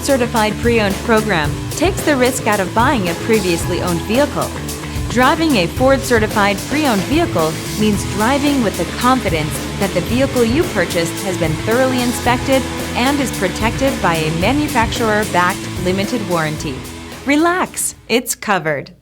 Certified Pre-Owned program takes the risk out of buying a previously owned vehicle. Driving a Ford Certified Pre-Owned vehicle means driving with the confidence that the vehicle you purchased has been thoroughly inspected and is protected by a manufacturer-backed limited warranty. Relax, it's covered.